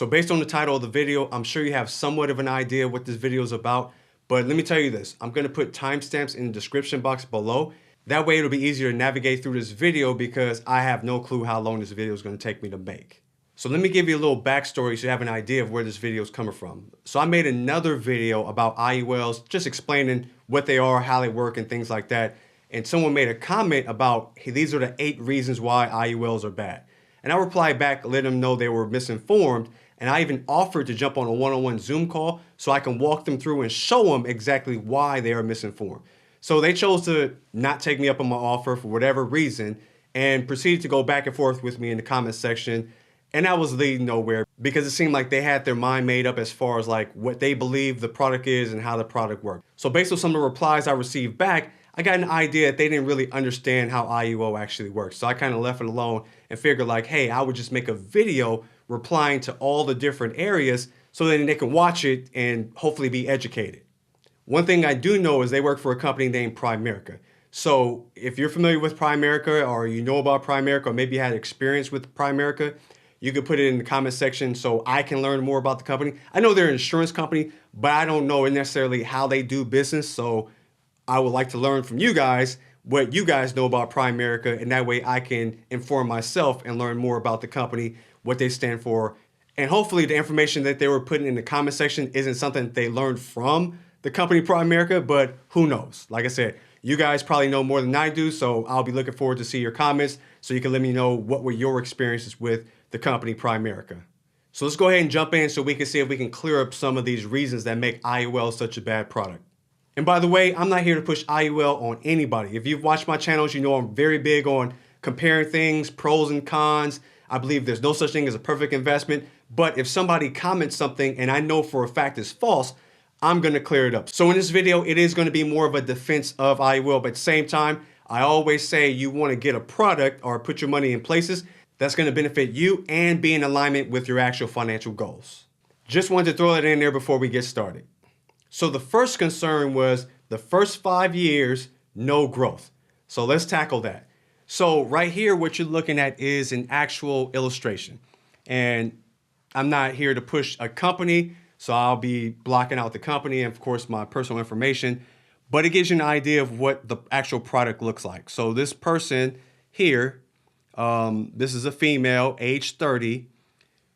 So based on the title of the video, I'm sure you have somewhat of an idea what this video is about, but let me tell you this, I'm gonna put timestamps in the description box below. That way it'll be easier to navigate through this video because I have no clue how long this video is gonna take me to make. So let me give you a little backstory so you have an idea of where this video is coming from. So I made another video about IULs, just explaining what they are, how they work, and things like that. And someone made a comment about, hey, these are the 8 reasons why IULs are bad. And I replied back, letting them know they were misinformed. And I even offered to jump on a one-on-one Zoom call so I can walk them through and show them exactly why they are misinformed. So they chose to not take me up on my offer for whatever reason and proceeded to go back and forth with me in the comment section. And that was leading nowhere because it seemed like they had their mind made up as far as like what they believe the product is and how the product works. So based on some of the replies I received back, I got an idea that they didn't really understand how IUL actually works. So I kind of left it alone and figured like, hey, I would just make a video replying to all the different areas so then they can watch it and hopefully be educated. One thing I do know is they work for a company named Primerica. So if you're familiar with Primerica or you know about Primerica or maybe you had experience with Primerica, you could put it in the comment section so I can learn more about the company. I know they're an insurance company, but I don't know necessarily how they do business. So I would like to learn from you guys what you guys know about Primerica, and that way I can inform myself and learn more about the company, what they stand for. And hopefully the information that they were putting in the comment section isn't something that they learned from the company Primerica, but who knows? Like I said, you guys probably know more than I do, so I'll be looking forward to see your comments so you can let me know what were your experiences with the company Primerica. So let's go ahead and jump in so we can see if we can clear up some of these reasons that make IUL such a bad product. And by the way, I'm not here to push IUL on anybody. If you've watched my channels, you know I'm very big on comparing things, pros and cons. I believe there's no such thing as a perfect investment, but if somebody comments something and I know for a fact it's false, I'm gonna clear it up. So in this video, it is gonna be more of a defense of IUL, but at the same time, I always say you wanna get a product or put your money in places that's gonna benefit you and be in alignment with your actual financial goals. Just wanted to throw that in there before we get started. So the first concern was the first 5 years, no growth. So let's tackle that. So right here, what you're looking at is an actual illustration. And I'm not here to push a company, so I'll be blocking out the company and of course my personal information, but it gives you an idea of what the actual product looks like. So this person here, this is a female, age 30.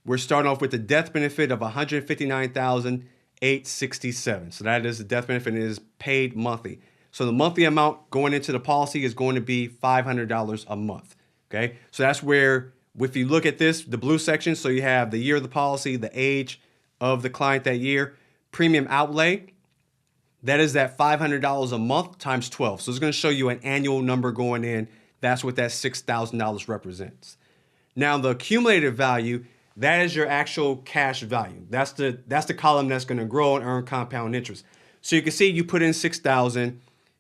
We're starting off with the death benefit of $159,867. So that is the death benefit, and it is paid monthly. So the monthly amount going into the policy is going to be $500 a month. Okay, so that's where, if you look at this, the blue section, so you have the year of the policy, the age of the client that year, premium outlay, that is that $500 a month times 12. So it's going to show you an annual number going in. That's what that $6,000 represents. Now the accumulated value, that is your actual cash value. That's the column that's going to grow and earn compound interest. So you can see you put in $6,000.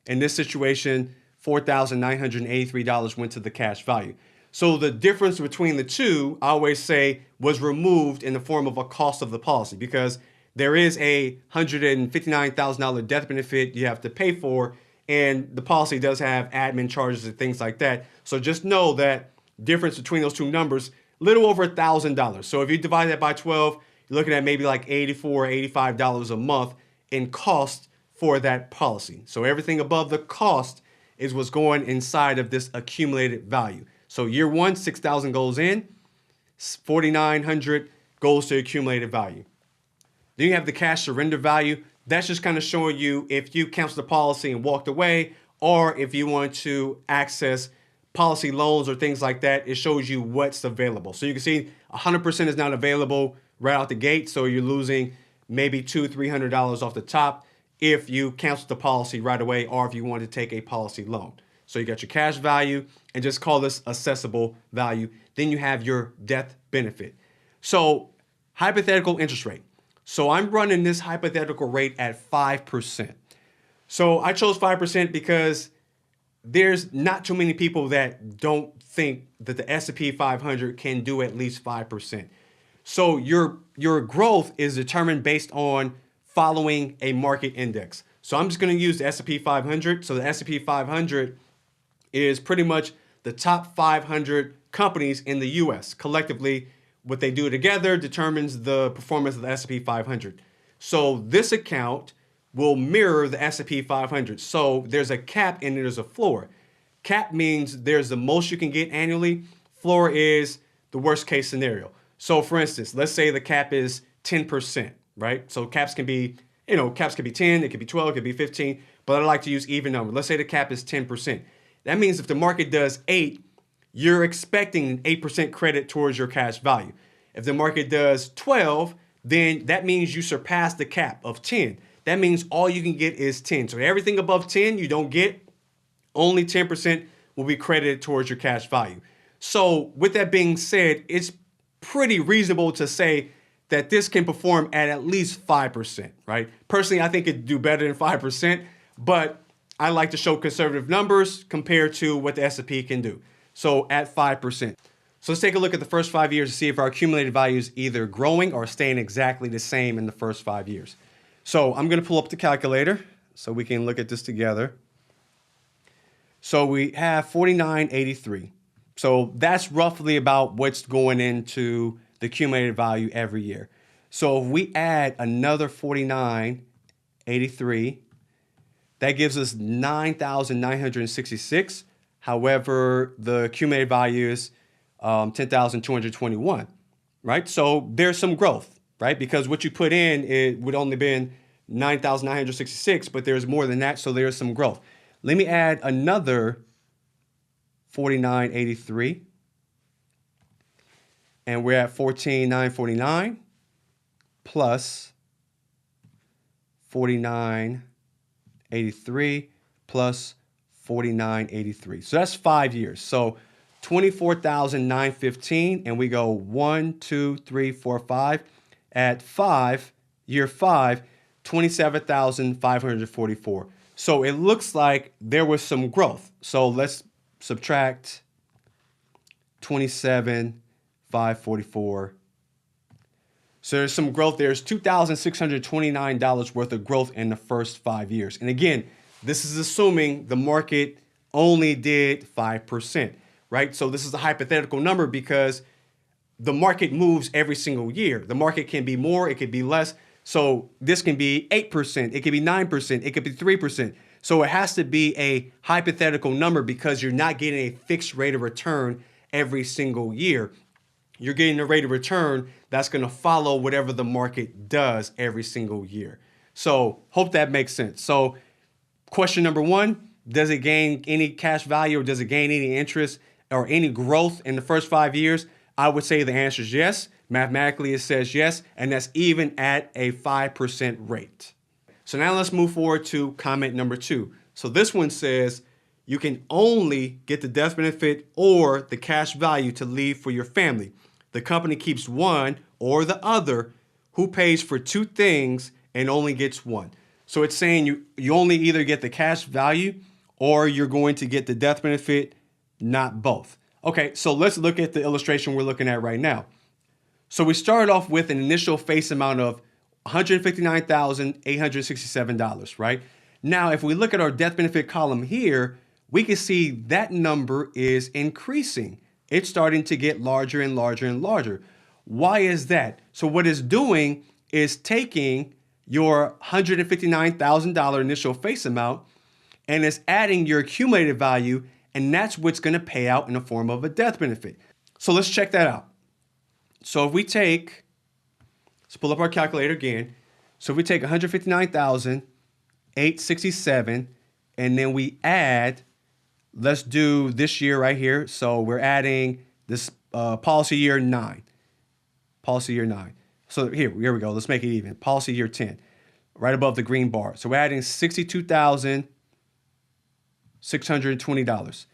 In this situation, $4,983 went to the cash value. So the difference between the two, I always say, was removed in the form of a cost of the policy, because there is a $159,000 death benefit you have to pay for, and the policy does have admin charges and things like that. So just know that difference between those two numbers, little over $1,000. So if you divide that by 12, you're looking at maybe like $84, $85 a month in cost for that policy. So everything above the cost is what's going inside of this accumulated value. So year one, 6,000 goes in, 4,900 goes to accumulated value. Then you have the cash surrender value. That's just kind of showing you if you canceled the policy and walked away, or if you want to access policy loans or things like that, it shows you what's available. So you can see 100% is not available right out the gate. So you're losing maybe $200, $300 off the top if you cancel the policy right away, or if you want to take a policy loan. So you got your cash value, and just call this accessible value. Then you have your death benefit. So hypothetical interest rate. So I'm running this hypothetical rate at 5%. So I chose 5% because there's not too many people that don't think that the S&P 500 can do at least 5%. So your growth is determined based on following a market index. So I'm just going to use the S&P 500. So the S&P 500 is pretty much the top 500 companies in the US collectively what they do together determines the performance of the S&P 500. So this account will mirror the S&P 500. So there's a cap and there's a floor. Cap means there's the most you can get annually. Floor is the worst case scenario. So for instance, let's say the cap is 10%, right? So caps can be, caps can be 10, it could be 12, it could be 15, but I like to use even numbers. Let's say the cap is 10%. That means if the market does 8, you're expecting an 8% credit towards your cash value. If the market does 12, then that means you surpass the cap of 10. That means all you can get is 10. So everything above 10 you don't get, only 10% will be credited towards your cash value. So with that being said, it's pretty reasonable to say that this can perform at least 5%, right? Personally, I think it'd do better than 5%, but I like to show conservative numbers compared to what the S&P can do. So at 5%. So let's take a look at the first 5 years to see if our accumulated value is either growing or staying exactly the same in the first 5 years. So I'm going to pull up the calculator so we can look at this together. So we have 49.83. So that's roughly about what's going into the accumulated value every year. So if we add another 49.83, that gives us 9,966. However, the accumulated value is 10,221, right? So there's some growth, right? Because what you put in, it would only been 9,966, but there's more than that, so there's some growth. Let me add another 49.83, and we're at 14,949 plus 49.83 plus 49.83. So that's 5 years. So 24,915, and we go 1, 2, 3, 4, 5. At year 5, 27,544. So it looks like there was some growth. So let's subtract 27,544. So there's some growth. There's $2,629 worth of growth in the first 5 years. And again, this is assuming the market only did 5%, right? So this is a hypothetical number because the market moves every single year. The market can be more, it could be less. So this can be 8%, it could be 9%, it could be 3%. So it has to be a hypothetical number because you're not getting a fixed rate of return every single year. You're getting a rate of return that's going to follow whatever the market does every single year. So hope that makes sense. So question number 1, does it gain any cash value or does it gain any interest or any growth in the first 5 years? I would say the answer is yes. Mathematically, it says yes, and that's even at a 5% rate. So now let's move forward to comment number 2. So this one says you can only get the death benefit or the cash value to leave for your family. The company keeps one or the other. Who pays for 2 things and only gets one? So it's saying you only either get the cash value or you're going to get the death benefit, not both. Okay, so let's look at the illustration we're looking at right now. So we started off with an initial face amount of $159,867, right? Now, if we look at our death benefit column here, we can see that number is increasing. It's starting to get larger and larger and larger. Why is that? So what it's doing is taking your $159,000 initial face amount and it's adding your accumulated value, and that's what's going to pay out in the form of a death benefit. So let's check that out. So if we take, let's pull up our calculator again. So if we take 159,867 and then we add, let's do this year right here. So we're adding this policy year 9. Policy year 9. So here we go. Let's make it even. Policy year 10, right above the green bar. So we're adding $62,620.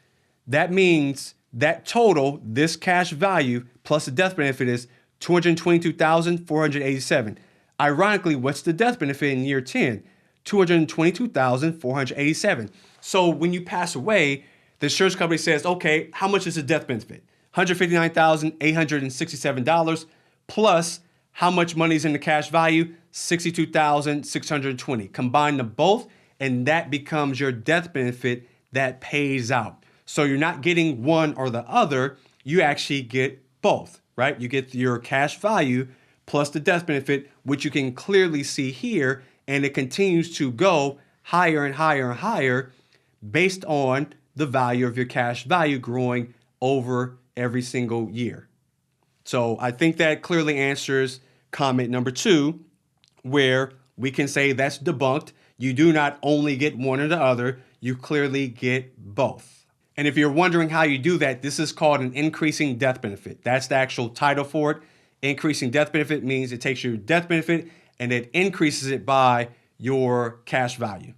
That means that total, this cash value plus the death benefit is $222,487. Ironically, what's the death benefit in year 10? $222,487. So when you pass away, the insurance company says, okay, how much is the death benefit? $159,867 plus how much money is in the cash value? $62,620. Combine them both, and that becomes your death benefit that pays out. So you're not getting one or the other, you actually get both. right? You get your cash value plus the death benefit, which you can clearly see here, and it continues to go higher and higher and higher based on the value of your cash value growing over every single year. So I think that clearly answers comment number 2, where we can say that's debunked. You do not only get one or the other, you clearly get both. And if you're wondering how you do that, this is called an increasing death benefit. That's the actual title for it. Increasing death benefit means it takes your death benefit and it increases it by your cash value.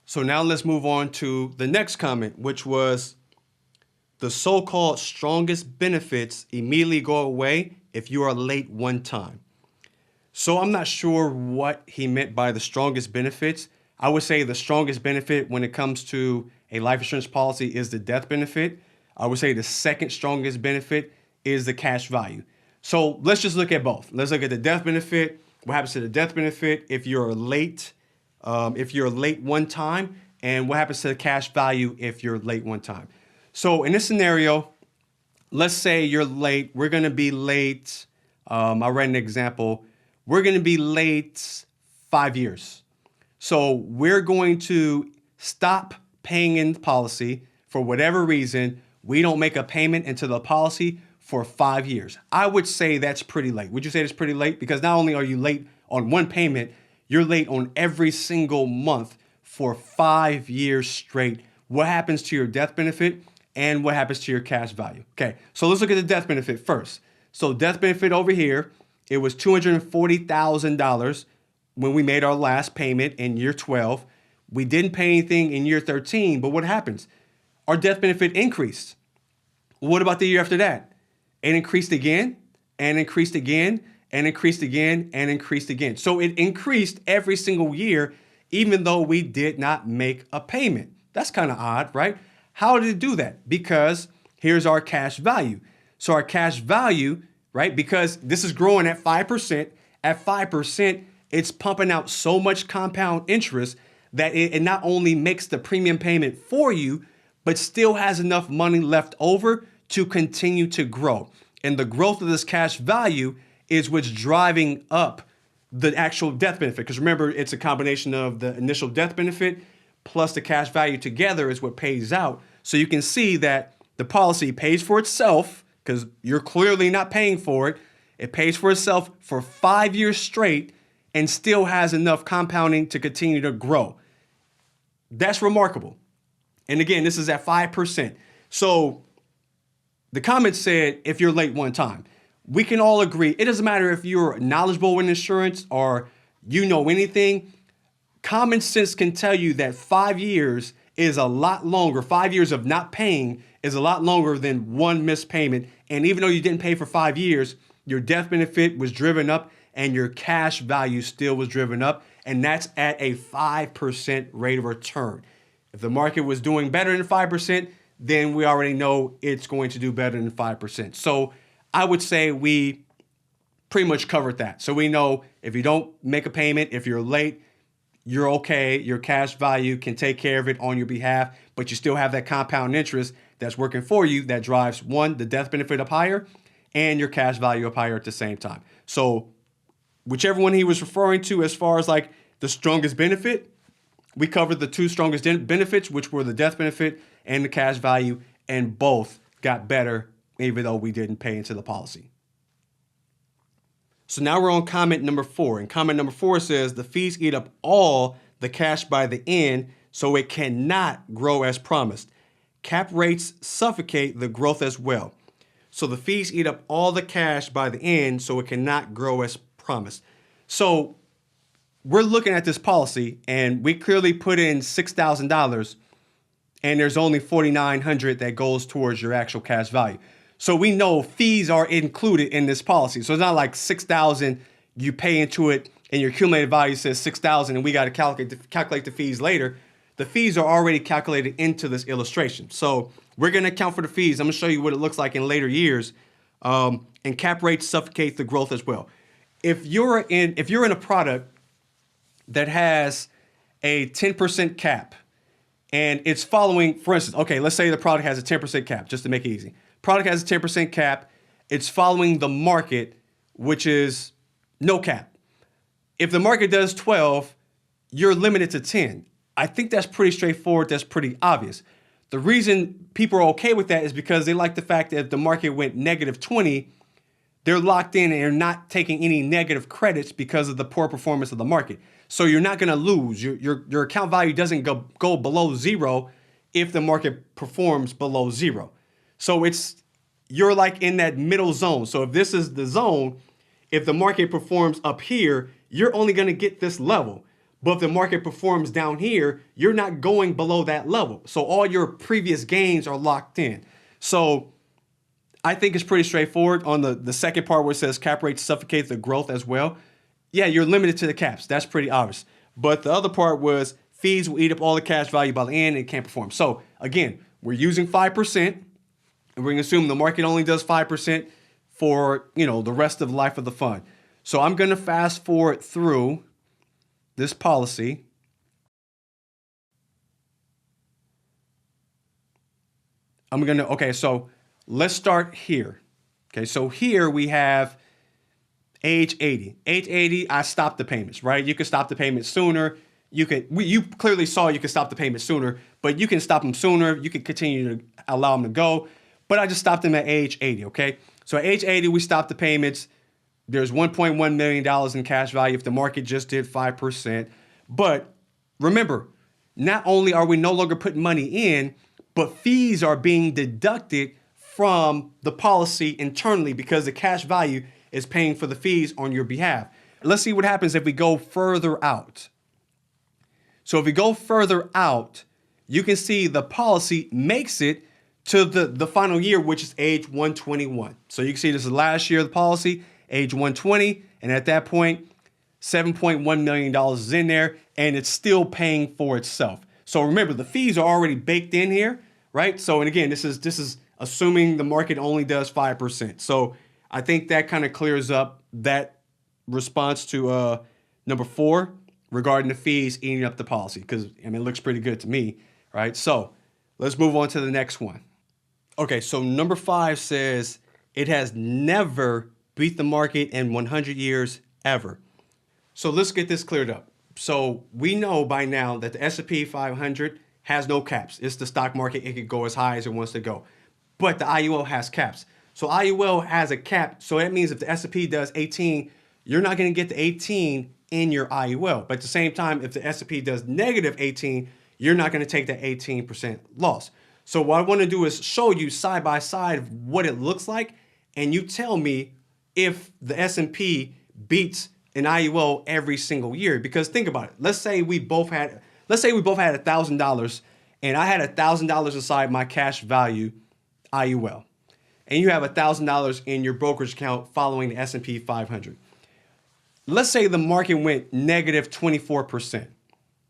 So now let's move on to the next comment, which was the so-called strongest benefits immediately go away if you are late one time. So I'm not sure what he meant by the strongest benefits. I would say the strongest benefit when it comes to a life insurance policy is the death benefit. I would say the second strongest benefit is the cash value. So let's just look at both. Let's look at the death benefit. What happens to the death benefit if you're late one time, and what happens to the cash value if you're late one time. So in this scenario, let's say you're late. We're going to be late. I'll write an example. We're going to be late 5 years. So we're going to stop paying in the policy for whatever reason. We don't make a payment into the policy for 5 years. I would say that's pretty late. Would you say that's pretty late? Because not only are you late on one payment, you're late on every single month for 5 years straight. What happens to your death benefit and what happens to your cash value? Okay, so let's look at the death benefit first. So death benefit over here, it was $240,000 when we made our last payment in year 12. We didn't pay anything in year 13, but what happens? Our death benefit increased. What about the year after that? It increased again, and increased again, and increased again, and increased again. So it increased every single year, even though we did not make a payment. That's kind of odd, right? How did it do that? Because here's our cash value. So our cash value, right, because this is growing at 5%, at 5%, it's pumping out so much compound interest that it not only makes the premium payment for you, but still has enough money left over to continue to grow. And the growth of this cash value is what's driving up the actual death benefit. Because remember, it's a combination of the initial death benefit plus the cash value together is what pays out. So you can see that the policy pays for itself because you're clearly not paying for it. It pays for itself for 5 years straight and still has enough compounding to continue to grow. That's remarkable. And again, this is at 5%. So the comment said, if you're late one time, we can all agree. It doesn't matter if you're knowledgeable in insurance or you know anything. Common sense can tell you that 5 years is a lot longer. 5 years of not paying is a lot longer than one missed payment. And even though you didn't pay for 5 years, your death benefit was driven up and your cash value still was driven up. And that's at a 5% rate of return. If the market was doing better than 5%, then we already know it's going to do better than 5%. So I would say we pretty much covered that. So we know if you don't make a payment, if you're late, you're okay. Your cash value can take care of it on your behalf, but you still have that compound interest that's working for you that drives, one, the death benefit up higher and your cash value up higher at the same time. So whichever one he was referring to as far as like the strongest benefit, we covered the two strongest benefits, which were the death benefit and the cash value, and both got better even though we didn't pay into the policy. So now we're on comment number 4. And comment number 4 says the fees eat up all the cash by the end, so it cannot grow as promised. Cap rates suffocate the growth as well. So the fees eat up all the cash by the end, so it cannot grow as promised. So we're looking at this policy and we clearly put in $6,000 and there's only $4,900 that goes towards your actual cash value. So we know fees are included in this policy. So it's not like $6,000 you pay into it and your accumulated value says $6,000 and we got to calculate the fees later. The fees are already calculated into this illustration. So we're going to account for the fees. I'm going to show you what it looks like in later years. And cap rates suffocate the growth as well. If you're in a product that has a 10% cap and it's following, for instance, okay, let's say the product has a 10% cap, just to make it easy. Product has a 10% cap It's following the market, which is no cap. If the market does 12, you're limited to 10. I think that's pretty straightforward. That's pretty obvious. The reason people are okay with that is because they like the fact that if the market went negative 20, they're locked in and they're not taking any negative credits because of the poor performance of the market. So you're not going to lose. Your account value doesn't go below zero if the market performs below zero. So you're like in that middle zone. So if this is the zone, if the market performs up here, you're only going to get this level. But if the market performs down here, you're not going below that level. So all your previous gains are locked in. So I think it's pretty straightforward. On the second part where it says cap rates suffocate the growth as well, yeah, you're limited to the caps. That's pretty obvious. But the other part was fees will eat up all the cash value by the end and it can't perform. So again, we're using 5%, and we're going to assume the market only does 5% for, the rest of the life of the fund. So I'm going to fast forward through this policy. Okay, so let's start here. Okay, so here we have age 80. Age 80, I stopped the payments, right? You can stop the payments sooner. You clearly saw you can stop the payments sooner, but you can stop them sooner. You can continue to allow them to go. But I just stopped them at age 80, okay? So at age 80, we stopped the payments. There's $1.1 million in cash value if the market just did 5%. But remember, not only are we no longer putting money in, but fees are being deducted from the policy internally because the cash value is paying for the fees on your behalf. Let's see what happens if we go further out. So if we go further out, you can see the policy makes it to the final year, which is age 121. So you can see this is the last year of the policy, age 120. And at that point, $7.1 million is in there and it's still paying for itself. So remember, the fees are already baked in here, right? So, and again, this is assuming the market only does 5%. So I think that kind of clears up that response to number 4 regarding the fees eating up the policy, because it looks pretty good to me, right? So let's move on to the next one. Okay, so number 5 says it has never beat the market in 100 years ever. So let's get this cleared up. So we know by now that the S&P 500 has no caps. It's the stock market. It can go as high as it wants to go. But the IUL has caps. So IUL has a cap. So that means if the S&P does 18, you're not going to get the 18 in your IUL. But at the same time, if the S&P does negative 18, you're not going to take that 18% loss. So what I want to do is show you side by side what it looks like, and you tell me if the S&P beats an IUL every single year. Because think about it. Let's say we both had $1,000, and I had $1,000 inside my cash value IUL, and you have $1,000 in your brokerage account following the S&P 500. Let's say the market went negative 24%,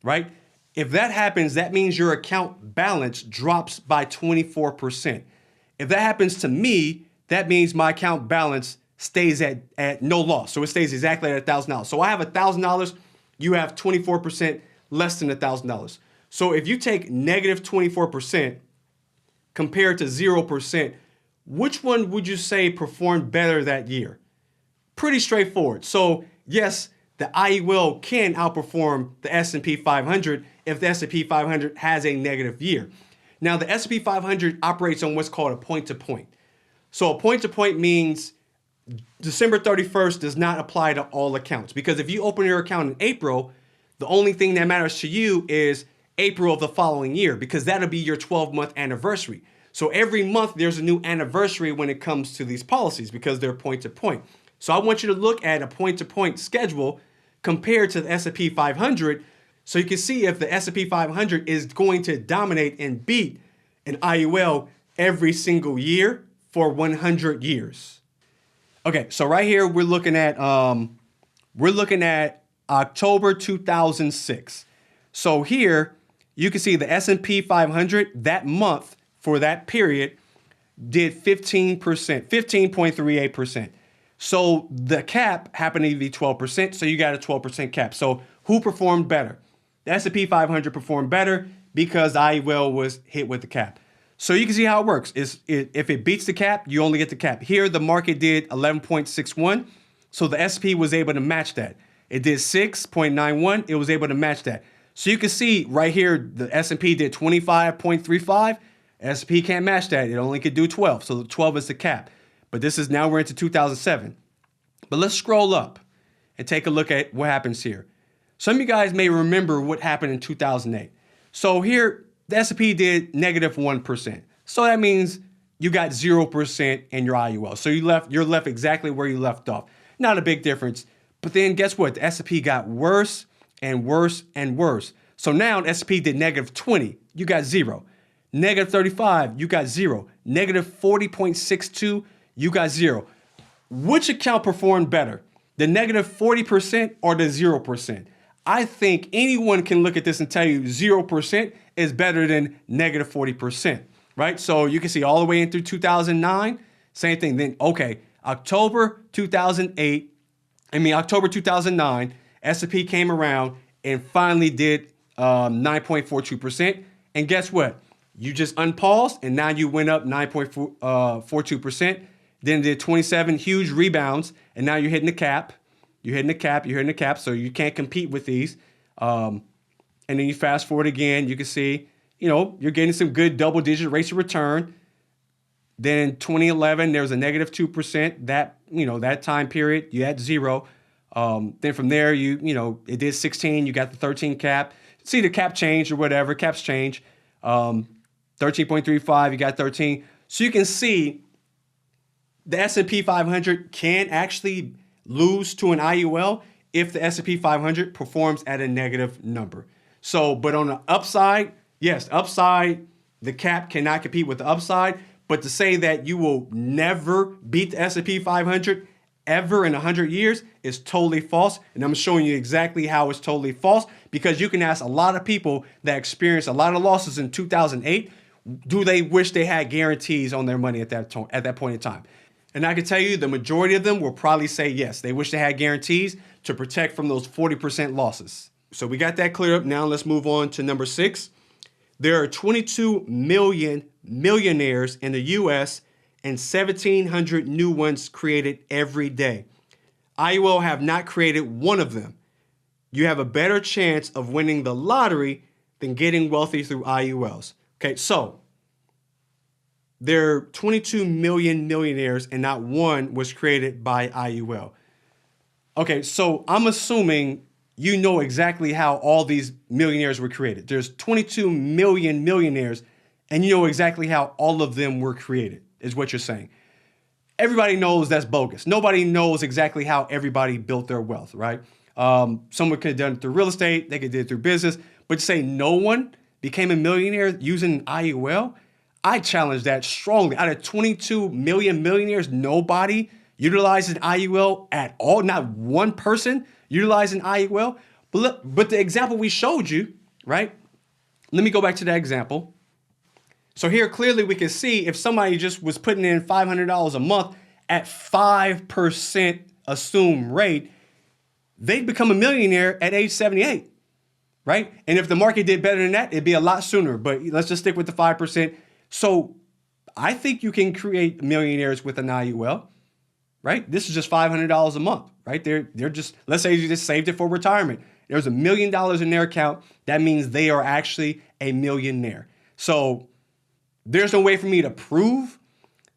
right? If that happens, that means your account balance drops by 24%. If that happens to me, that means my account balance stays at no loss. So it stays exactly at $1,000. So I have $1,000, you have 24% less than $1,000. So if you take negative 24% compared to 0%, which one would you say performed better that year? Pretty straightforward. So yes, the IUL can outperform the S&P 500 if the S&P 500 has a negative year. Now, the S&P 500 operates on what's called a point-to-point. So a point-to-point means December 31st does not apply to all accounts, because if you open your account in April, the only thing that matters to you is April of the following year, because that'll be your 12-month anniversary. So every month there's a new anniversary when it comes to these policies because they're point-to-point. So I want you to look at a point-to-point schedule compared to the S&P 500 so you can see if the S&P 500 is going to dominate and beat an IUL every single year for 100 years. Okay, so right here we're looking at October 2006. So here you can see the S&P 500 that month for that period did 15%, 15.38%. So the cap happened to be 12%, so you got a 12% cap. So who performed better? The S&P 500 performed better because IUL was hit with the cap. So you can see how it works. If it beats the cap, you only get the cap. Here, the market did 11.61. So the S&P was able to match that. It did 6.91. It was able to match that. So you can see right here, the S&P did 25.35. S&P can't match that. It only could do 12. So 12 is the cap. But this is now we're into 2007. But let's scroll up and take a look at what happens here. Some of you guys may remember what happened in 2008. So here, the S&P did -1%. So that means you got 0% in your IUL. So you're left exactly where you left off. Not a big difference. But then guess what? The S&P got worse and worse and worse. So now the S&P did -20. You got 0. -35, you got 0. -40.62, you got 0. Which account performed better? The -40% or the 0%? I think anyone can look at this and tell you 0% is better than -40%, right? So you can see all the way in through 2009, same thing. Then, okay, October 2009, S&P came around and finally did 9.42%. And guess what? You just unpaused and now you went up 9.42%. Then did 27 huge rebounds and now you're hitting the cap. You're hitting the cap, you're hitting the cap, so you can't compete with these. And then you fast forward again, you can see, you're getting some good double-digit rates of return. Then in 2011, there was a -2%. That time period, you had 0. Then from there, it did 16. You got the 13 cap. See the cap change or whatever. Caps change. 13.35. You got 13. So you can see the S&P 500 can actually lose to an IUL if the S&P 500 performs at a negative number. So, but on the upside, yes, upside, the cap cannot compete with the upside. But to say that you will never beat the S&P 500 ever in 100 years is totally false. And I'm showing you exactly how it's totally false, because you can ask a lot of people that experienced a lot of losses in 2008, do they wish they had guarantees on their money at that point in time? And I can tell you the majority of them will probably say yes. They wish they had guarantees to protect from those 40% losses. So we got that cleared up. Now let's move on to number 6. There are 22 million millionaires in the US and 1,700 new ones created every day. IUL have not created one of them. You have a better chance of winning the lottery than getting wealthy through IULs. Okay, so there are 22 million millionaires and not one was created by IUL. Okay, so I'm assuming you know exactly how all these millionaires were created. There's 22 million millionaires and you know exactly how all of them were created, is what you're saying. Everybody knows that's bogus. Nobody knows exactly how everybody built their wealth, right? Someone could have done it through real estate. They could do it through business. But to say no one became a millionaire using IUL, I challenge that strongly. Out of 22 million millionaires, nobody utilizes IUL at all. Not one person utilizing IUL. But the example we showed you, right? Let me go back to that example. So here, clearly we can see if somebody just was putting in $500 a month at 5% assumed rate, they'd become a millionaire at age 78, right? And if the market did better than that, it'd be a lot sooner. But let's just stick with the 5%. So I think you can create millionaires with an IUL, right? This is just $500 a month, right? They're just, let's say you just saved it for retirement. There's $1 million in their account. That means they are actually a millionaire. So there's no way for me to prove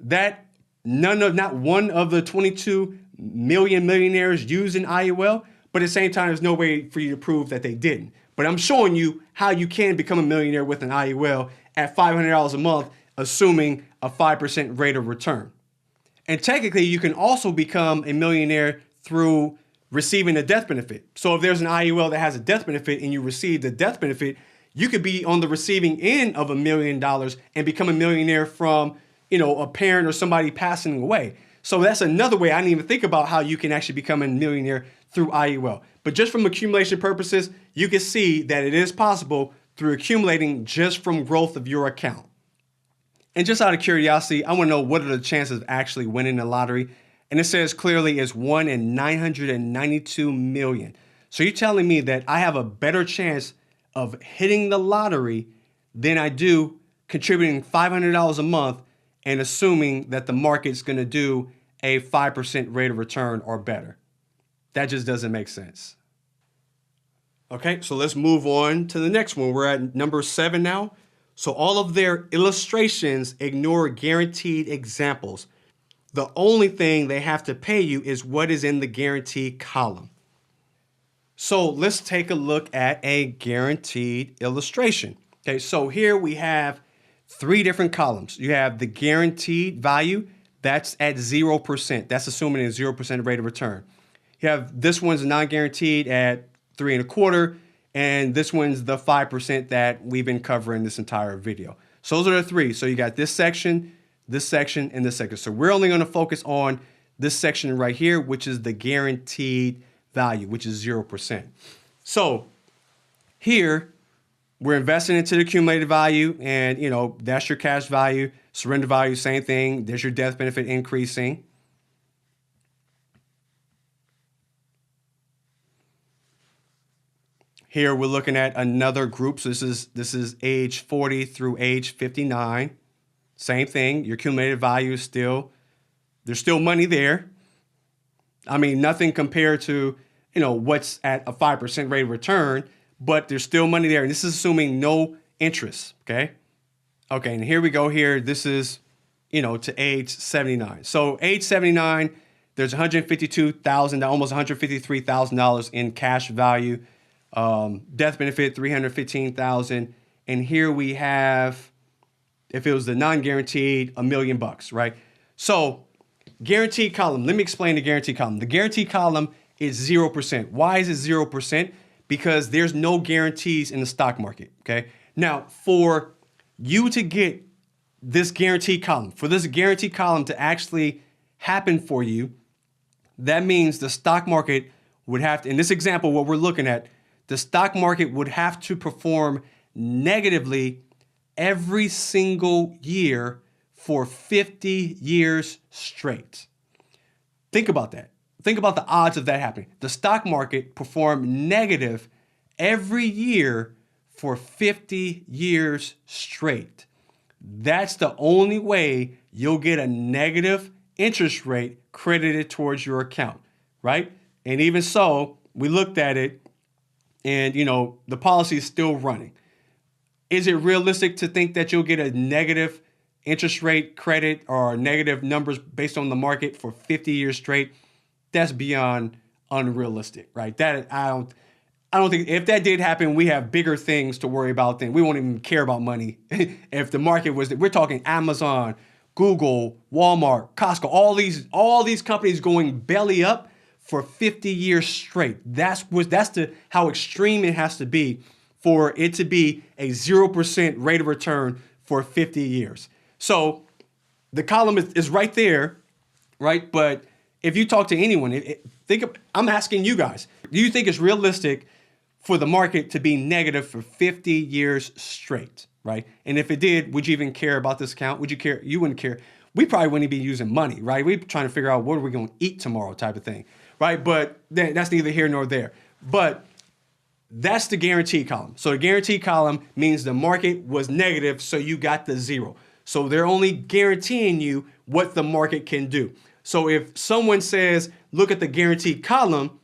that not one of the 22 million millionaires used an IUL, but at the same time, there's no way for you to prove that they didn't. But I'm showing you how you can become a millionaire with an IUL at $500 a month, assuming a 5% rate of return. And technically, you can also become a millionaire through receiving a death benefit. So if there's an IUL that has a death benefit and you receive the death benefit, you could be on the receiving end of $1 million and become a millionaire from, a parent or somebody passing away. So that's another way. I didn't even think about how you can actually become a millionaire through IUL. But just from accumulation purposes, you can see that it is possible through accumulating just from growth of your account. And just out of curiosity, I want to know, what are the chances of actually winning the lottery? And it says clearly it's 1 in 992 million. So you're telling me that I have a better chance of hitting the lottery than I do contributing $500 a month and assuming that the market's going to do a 5% rate of return or better. That just doesn't make sense. Okay, so let's move on to the next one. We're at number 7 now. So all of their illustrations ignore guaranteed examples. The only thing they have to pay you is what is in the guarantee column. So let's take a look at a guaranteed illustration. Okay, so here we have 3 different columns. You have the guaranteed value, that's at 0%. That's assuming a 0% rate of return. You have this one's non-guaranteed at 3.25, and this one's the 5% that we've been covering this entire video. So those are the 3. So you got this section, and this section. So we're only going to focus on this section right here, which is the guaranteed value, which is 0%. So here we're investing into the accumulated value, and that's your cash value. Surrender value, same thing. There's your death benefit increasing. Here we're looking at another group. So this is age 40 through age 59. Same thing. Your accumulated value is there's still money there. I mean, nothing compared to, what's at a 5% rate of return, but there's still money there. And this is assuming no interest, okay? Okay, and here we go here. This is, to age 79. So age 79, there's $152,000, almost $153,000 in cash value. Death benefit, $315,000. And here we have, if it was the non-guaranteed, $1 million, right? So guaranteed column, let me explain the guaranteed column. The guaranteed column is 0%. Why is it 0%? Because there's no guarantees in the stock market, okay? Now, for you to get this guaranteed column, for this guaranteed column to actually happen for you, that means the stock market would have to, in this example, what we're looking at, the stock market would have to perform negatively every single year for 50 years straight. Think about that. Think about the odds of that happening. The stock market performed negative every year for 50 years straight. That's the only way you'll get a negative interest rate credited towards your account, right? And even so, we looked at it, and the policy is still running. Is it realistic to think that you'll get a negative interest rate credit or negative numbers based on the market for 50 years straight? That's beyond unrealistic, right? That I don't think, if that did happen, we have bigger things to worry about then. We won't even care about money. If the market was, we're talking Amazon, Google, Walmart, Costco, all these companies going belly up for 50 years straight. That's how extreme it has to be for it to be a 0% rate of return for 50 years. So the column is right there, right? But if you talk to anyone, I'm asking you guys, do you think it's realistic for the market to be negative for 50 years straight, right? And if it did, would you even care about this account? Would you care? You wouldn't care. We probably wouldn't be using money, right? We're trying to figure out what are we going to eat tomorrow type of thing, right? But that's neither here nor there. But that's the guarantee column. So the guarantee column means the market was negative, so you got the 0. So they're only guaranteeing you what the market can do. So if someone says, look at the guaranteed column,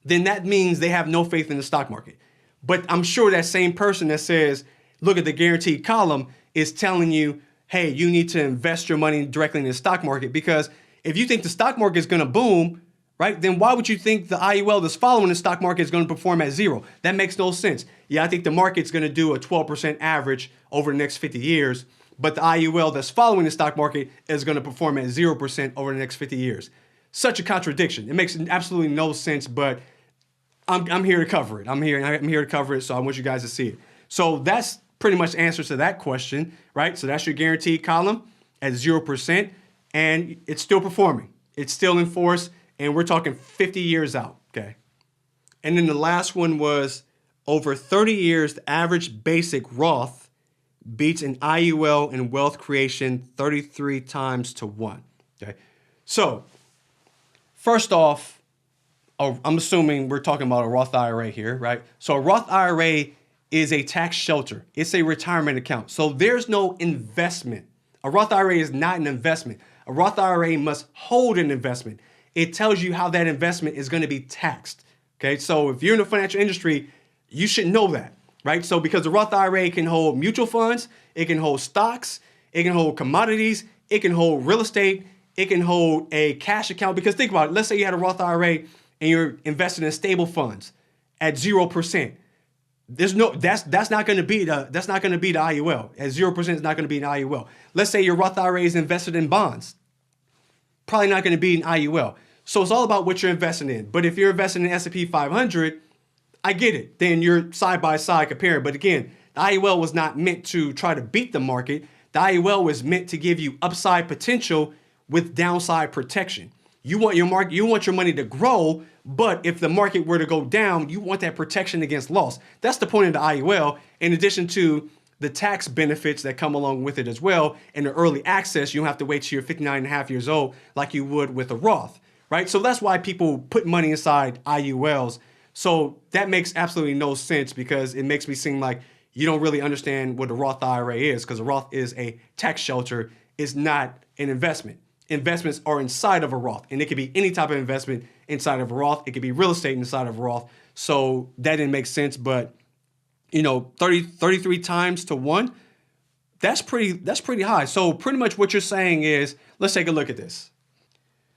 then that means they have no faith in the stock market. But I'm sure that same person that says, look at the guaranteed column is telling you, hey, you need to invest your money directly in the stock market, because if you think the stock market is going to boom, right, then why would you think the IUL that's following the stock market is going to perform at 0? That makes no sense. Yeah, I think the market's going to do a 12% average over the next 50 years, but the IUL that's following the stock market is going to perform at 0% over the next 50 years. Such a contradiction. It makes absolutely no sense, but I'm here to cover it. I'm here to cover it, so I want you guys to see it. So that's pretty much the answer to that question, right? So that's your guaranteed column at 0%, and it's still performing. It's still in force, and we're talking 50 years out, okay? And then the last one was over 30 years, the average basic Roth beats an IUL in wealth creation 33 times to 1, okay? So first off, I'm assuming we're talking about a Roth IRA here, right? So a Roth IRA is a tax shelter. It's a retirement account. So there's no investment. A Roth IRA is not an investment. A Roth IRA must hold an investment. It tells you how that investment is going to be taxed. Okay, so if you're in the financial industry, you should know that, right? So because the Roth IRA can hold mutual funds, it can hold stocks, it can hold commodities, it can hold real estate, it can hold a cash account. Because think about it, let's say you had a Roth IRA and you're invested in stable funds at 0%. There's no that's not going to be the IUL. At 0% is not going to be an IUL. Let's say your Roth IRA is invested in bonds. Probably not going to be an IUL. So it's all about what you're investing in. But if you're investing in S&P 500, I get it. Then you're side by side comparing. But again, the IUL was not meant to try to beat the market. The IUL was meant to give you upside potential with downside protection. You want your money to grow, but if the market were to go down, you want that protection against loss. That's the point of the IUL, in addition to the tax benefits that come along with it as well. And the early access, you don't have to wait till you're 59 and a half years old like you would with a Roth, right? So that's why people put money inside IULs. So that makes absolutely no sense, because it makes me seem like you don't really understand what a Roth IRA is, because a Roth is a tax shelter. It's not an investment. Investments are inside of a Roth, and it could be any type of investment inside of a Roth. It could be real estate inside of a Roth. So that didn't make sense, but 33 times to 1, that's pretty high. So pretty much what you're saying is, let's take a look at this.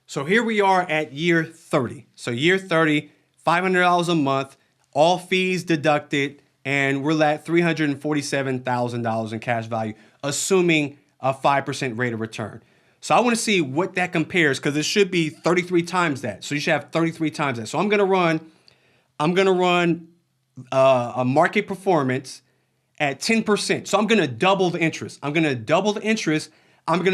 So here we are at year 30. So year 30, $500 a month, all fees deducted, and we're at $347,000 in cash value, assuming a 5% rate of return. So I want to see what that compares, because it should be 33 times that. So you should have 33 times that. So I'm going to run a market performance at 10%. So I'm going to double the interest. I'm going to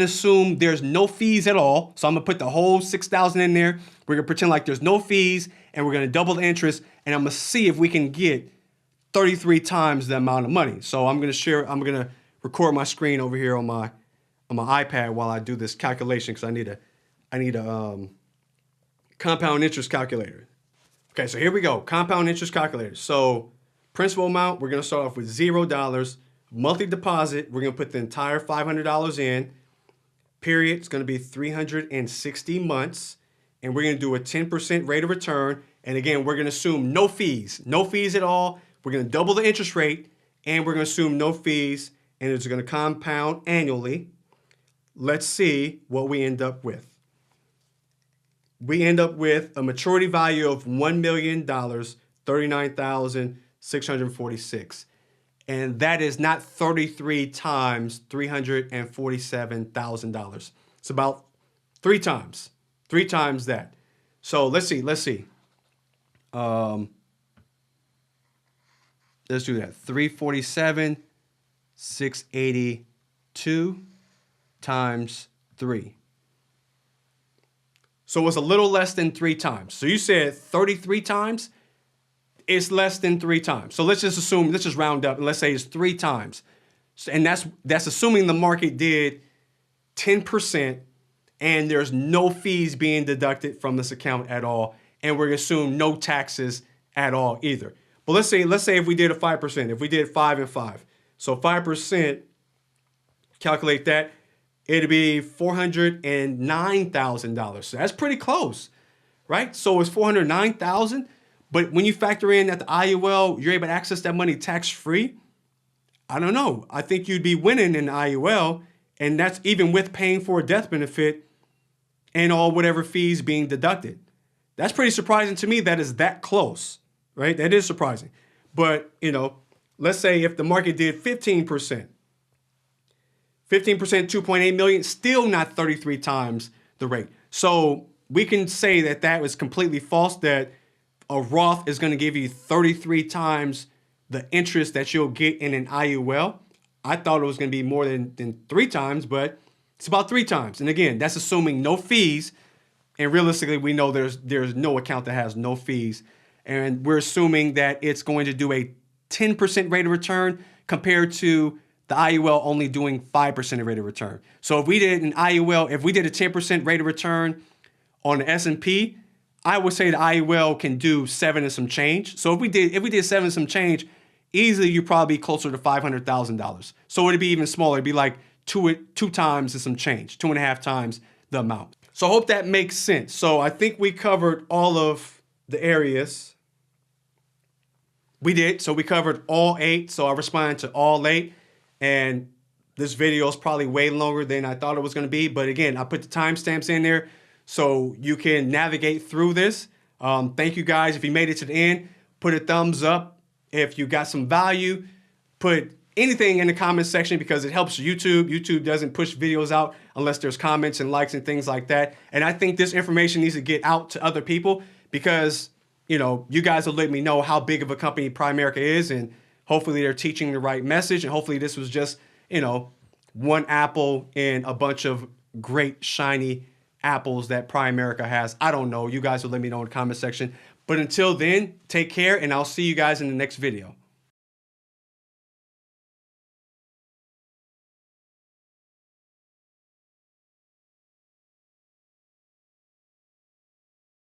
assume there's no fees at all. So I'm going to put the whole 6,000 in there. We're going to pretend like there's no fees, and we're going to double the interest, and I'm going to see if we can get 33 times the amount of money. So I'm going to record my screen over here on my iPad while I do this calculation, because I need a compound interest calculator. Okay, so here we go. Compound interest calculator. So principal amount, we're going to start off with $0. Monthly deposit, we're going to put the entire $500 in. Period, it's going to be 360 months. And we're going to do a 10% rate of return. And again, we're going to assume no fees at all. We're going to double the interest rate, and we're going to assume no fees, and it's going to compound annually. Let's see what we end up with. We end up with a maturity value of $1 million, $39,646. And that is not 33 times $347,000. It's about 3 times that. So let's see. Let's do that. 347, 682 times 3. So it's a little less than 3 times. So you said 33 times. It's less than 3 times. So let's just round up, and let's say it's 3 times. And that's assuming the market did 10% and there's no fees being deducted from this account at all. And we're going to assume no taxes at all either. But let's say if we did a 5%, if we did 5 and 5. So 5%, calculate that, it'd be $409,000. So that's pretty close, right? So it's $409,000. But when you factor in that the IUL, you're able to access that money tax-free, I don't know. I think you'd be winning in the IUL, and that's even with paying for a death benefit and all whatever fees being deducted. That's pretty surprising to me that is that close, right? That is surprising. But, let's say if the market did 15%, 2.8 million, still not 33 times the rate. So we can say that was completely false, that a Roth is going to give you 33 times the interest that you'll get in an IUL. I thought it was going to be more than 3 times, but it's about 3 times. And again, that's assuming no fees. And realistically, we know there's no account that has no fees. And we're assuming that it's going to do a 10% rate of return compared to the IUL only doing 5% rate of return. So if we did an IUL, if we did a 10% rate of return on the S&P, I would say the IUL can do 7 and some change. So if we did 7 and some change, easily you'd probably be closer to $500,000. So it'd be even smaller. It'd be like two times and some change, 2.5 times the amount. So I hope that makes sense. So I think we covered all of the areas. We did. So we covered all 8. So I responded to all 8. And this video is probably way longer than I thought it was going to be. But again, I put the timestamps in there so you can navigate through this. Thank you guys. If you made it to the end, put a thumbs up. If you got some value, put anything in the comment section because it helps YouTube. YouTube doesn't push videos out unless there's comments and likes and things like that. And I think this information needs to get out to other people because, you know, you guys will let me know how big of a company Primerica is, and hopefully they're teaching the right message. And hopefully this was just, you know, one apple in a bunch of great shiny apples that Primerica has. I don't know. You guys will let me know in the comment section. But until then, take care, and I'll see you guys in the next video.